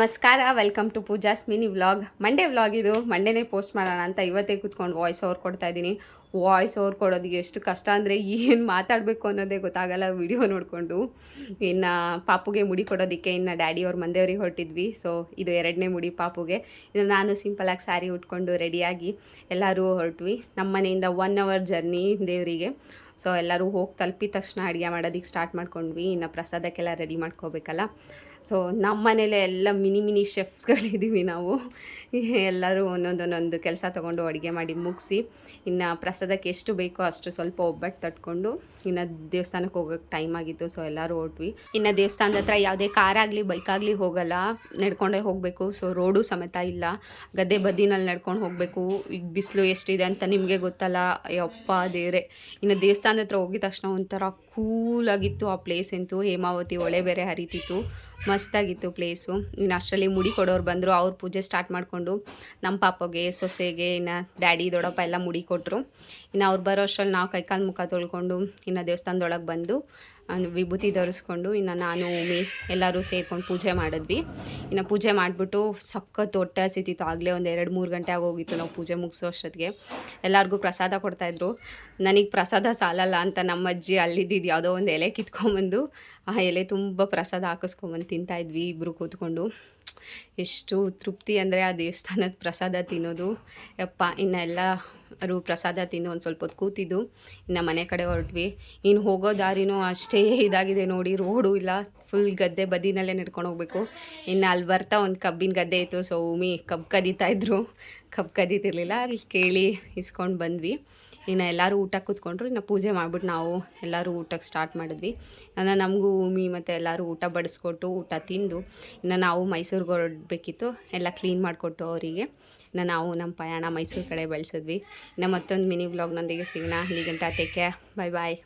ನಮಸ್ಕಾರ, welcome to Pooja's mini vlog. Monday vlog ಇದು. ಮಂಡೇನೇ ಪೋಸ್ಟ್ ಮಾಡೋಣ ಅಂತ ಇವತ್ತೇ ಕೂತ್ಕೊಂಡು ವಾಯ್ಸ್ ಓವರ್ ಕೊಡ್ತಾ ಇದ್ದೀನಿ. ವಾಯ್ಸ್ ಓವರ್ ಕೊಡೋದಕ್ಕೆ ಎಷ್ಟು ಕಷ್ಟ ಅಂದರೆ ಏನು ಮಾತಾಡಬೇಕು ಅನ್ನೋದೇ ಗೊತ್ತಾಗಲ್ಲ ವಿಡಿಯೋ ನೋಡಿಕೊಂಡು. ಇನ್ನು ಪಾಪುಗೆ ಮುಡಿ ಕೊಡೋದಕ್ಕೆ ಇನ್ನು ಡ್ಯಾಡಿ ಅವ್ರ ಮಂದೇವ್ರಿಗೆ ಹೊರಟಿದ್ವಿ. ಸೊ ಇದು 2ನೇ ಮುಡಿ ಪಾಪುಗೆ. ಇನ್ನು ನಾನು ಸಿಂಪಲಾಗಿ ಸ್ಯಾರಿ ಉಟ್ಕೊಂಡು ರೆಡಿಯಾಗಿ ಎಲ್ಲರೂ ಹೊರಟ್ವಿ. ನಮ್ಮ ಮನೆಯಿಂದ 1 ಅವರ್ ಜರ್ನಿ ದೇವರಿಗೆ. ಸೊ ಎಲ್ಲರೂ ಹೋಗಿ ತಲುಪಿದ ತಕ್ಷಣ ಅಡುಗೆ ಮಾಡೋದಕ್ಕೆ ಸ್ಟಾರ್ಟ್ ಮಾಡ್ಕೊಂಡ್ವಿ. ಇನ್ನು ಪ್ರಸಾದಕ್ಕೆಲ್ಲ ರೆಡಿ ಮಾಡ್ಕೋಬೇಕಲ್ಲ. ಸೊ ನಮ್ಮ ಮನೇಲೆ ಎಲ್ಲ ಮಿನಿ ಶೆಫ್ಸ್ಗಳಿದ್ದೀವಿ ನಾವು. ಎಲ್ಲರೂ ಒಂದೊಂದು ಕೆಲಸ ತೊಗೊಂಡು ಅಡುಗೆ ಮಾಡಿ ಮುಗಿಸಿ ಇನ್ನು ಪ್ರಸಾದಕ್ಕೆ ಎಷ್ಟು ಬೇಕೋ ಅಷ್ಟು ಸ್ವಲ್ಪ ಒಬ್ಬಟ್ಟು ತಟ್ಕೊಂಡು ಇನ್ನು ದೇವಸ್ಥಾನಕ್ಕೆ ಹೋಗೋಕ್ಕೆ ಟೈಮ್ ಆಗಿತ್ತು. ಸೊ ಎಲ್ಲರೂ ಹೊರಟ್ವಿ. ಇನ್ನು ದೇವಸ್ಥಾನದ ಹತ್ರ ಯಾವುದೇ ಕಾರಾಗಲಿ ಬೈಕಾಗಲಿ ಹೋಗಲ್ಲ, ನಡ್ಕೊಂಡೇ ಹೋಗಬೇಕು. ಸೊ ರೋಡು ಸಮೇತ ಇಲ್ಲ, ಗದ್ದೆ ಬದಿನಲ್ಲಿ ನಡ್ಕೊಂಡು ಹೋಗಬೇಕು. ಈಗ ಬಿಸಿಲು ಎಷ್ಟಿದೆ ಅಂತ ನಿಮಗೆ ಗೊತ್ತಲ್ಲ. ಯಪ್ಪ ದೇವ್ರೆ. ಇನ್ನು ದೇವಸ್ಥಾನದ ಹತ್ರ ಹೋಗಿದ ತಕ್ಷಣ ಒಂಥರ ಕೂಲಾಗಿತ್ತು ಆ ಪ್ಲೇಸ್ ಅಂತೂ. ಹೇಮಾವತಿ ಹೊಳೆ ಬೇರೆ ಹರಿತಿತ್ತು, ಮಸ್ತಾಗಿತ್ತು ಪ್ಲೇಸು. ಇನ್ನು ಅಷ್ಟರಲ್ಲಿ ಮುಡಿ ಕೊಡೋರು ಬಂದರು. ಅವ್ರು ಪೂಜೆ ಸ್ಟಾರ್ಟ್ ಮಾಡಿಕೊಂಡು ನಮ್ಮ ಪಾಪಗೆ, ಸೊಸೆಗೆ, ಇನ್ನು ಡ್ಯಾಡಿ ದೊಡ್ಡಪ್ಪ ಎಲ್ಲ ಮುಡಿ ಕೊಟ್ಟರು. ಇನ್ನು ಅವ್ರು ಬರೋ ಅಷ್ಟರಲ್ಲಿ ನಾವು ಕೈಕಾಲು ಮುಖ ತೊಳ್ಕೊಂಡು ಇನ್ನು ದೇವಸ್ಥಾನದೊಳಗೆ ಬಂದು ವಿಭೂತಿ ಧರಿಸ್ಕೊಂಡು ಇನ್ನು ನಾನು ಉಮಿ ಎಲ್ಲರೂ ಸೇರ್ಕೊಂಡು ಪೂಜೆ ಮಾಡಿದ್ವಿ. ಇನ್ನು ಪೂಜೆ ಮಾಡಿಬಿಟ್ಟು ಸಖತ್ ಹೊಟ್ಟೆ ಹಸಿತಿತ್ತು. ಆಗಲೇ ಒಂದು 2-3 ಗಂಟೆ ಆಗೋಗಿತ್ತು ನಾವು ಪೂಜೆ ಮುಗಿಸೋ ಅಷ್ಟೊತ್ತಿಗೆ. ಎಲ್ಲರಿಗೂ ಪ್ರಸಾದ ಕೊಡ್ತಾಯಿದ್ರು. ನನಗೆ ಪ್ರಸಾದ ಸಾಲಲ್ಲ ಅಂತ ನಮ್ಮ ಅಜ್ಜಿ ಅಲ್ಲಿದ್ದಿದ್ದು ಯಾವುದೋ ಒಂದು ಎಲೆ ಕಿತ್ಕೊಂಬಂದು ಆ ಎಲೆ ತುಂಬ ಪ್ರಸಾದ ಹಾಕಿಸ್ಕೊಂಬಂದು ತಿಂತಾಯಿದ್ವಿ ಇಬ್ಬರು ಕೂತ್ಕೊಂಡು. ಎಷ್ಟು ತೃಪ್ತಿ ಅಂದರೆ ಆ ದೇವಸ್ಥಾನದ ಪ್ರಸಾದ ತಿನ್ನೋದು. ಯಪ್ಪ. ಇನ್ನೆಲ್ಲರೂ ಪ್ರಸಾದ ತಿಂದು ಒಂದು ಸ್ವಲ್ಪ ಹೊತ್ತು ಕೂತಿದ್ದು ಇನ್ನು ಮನೆ ಕಡೆ ಹೊರಟ್ವಿ. ಇನ್ನು ಹೋಗೋ ದಾರಿನೂ ಅಷ್ಟೇ ಇದಾಗಿದೆ ನೋಡಿ. ರೋಡು ಇಲ್ಲ, ಫುಲ್ ಗದ್ದೆ ಬದಿನಲ್ಲೇ ನಡ್ಕೊಂಡು ಹೋಗಬೇಕು. ಇನ್ನು ಅಲ್ಲಿ ಬರ್ತಾ ಒಂದು ಕಬ್ಬಿನ ಗದ್ದೆ ಇತ್ತು. ಸೊ ಉಮಿ ಕಬ್ಬು ಕದೀತಾಯಿದ್ರು. ಕಬ್ಬು ಕದೀತಿರ್ಲಿಲ್ಲ, ಅಲ್ಲಿ ಕೇಳಿ ಇಸ್ಕೊಂಡು ಬಂದ್ವಿ. ಇನ್ನು ಎಲ್ಲರೂ ಊಟಕ್ಕೆ ಕೂತ್ಕೊಂಡ್ರು. ಇನ್ನು ಪೂಜೆ ಮಾಡಿಬಿಟ್ಟು ನಾವು ಎಲ್ಲರೂ ಊಟಕ್ಕೆ ಸ್ಟಾರ್ಟ್ ಮಾಡಿದ್ವಿ. ನಮಗೂ ಉಮಿ ಮತ್ತು ಎಲ್ಲರೂ ಊಟ ಬಡಿಸ್ಕೊಟ್ಟು ಊಟ ತಿಂದು ಇನ್ನು ನಾವು ಮೈಸೂರಿಗೆ ಹೊರಡಬೇಕಿತ್ತು. ಎಲ್ಲ ಕ್ಲೀನ್ ಮಾಡಿಕೊಟ್ಟು ಅವರಿಗೆ ಇನ್ನು ನಾವು ನಮ್ಮ ಪ್ರಯಾಣ ಮೈಸೂರು ಕಡೆ ಬೆಳೆಸಿದ್ವಿ. ಇನ್ನು ಮತ್ತೊಂದು ಮಿನಿ ವ್ಲಾಗ್ನೊಂದಿಗೆ ಸಿಗೋಣ. ಅಲ್ಲಿಗಂಟ ಟೇಕ್ ಕೇರ್, ಬಾಯ್ ಬಾಯ್.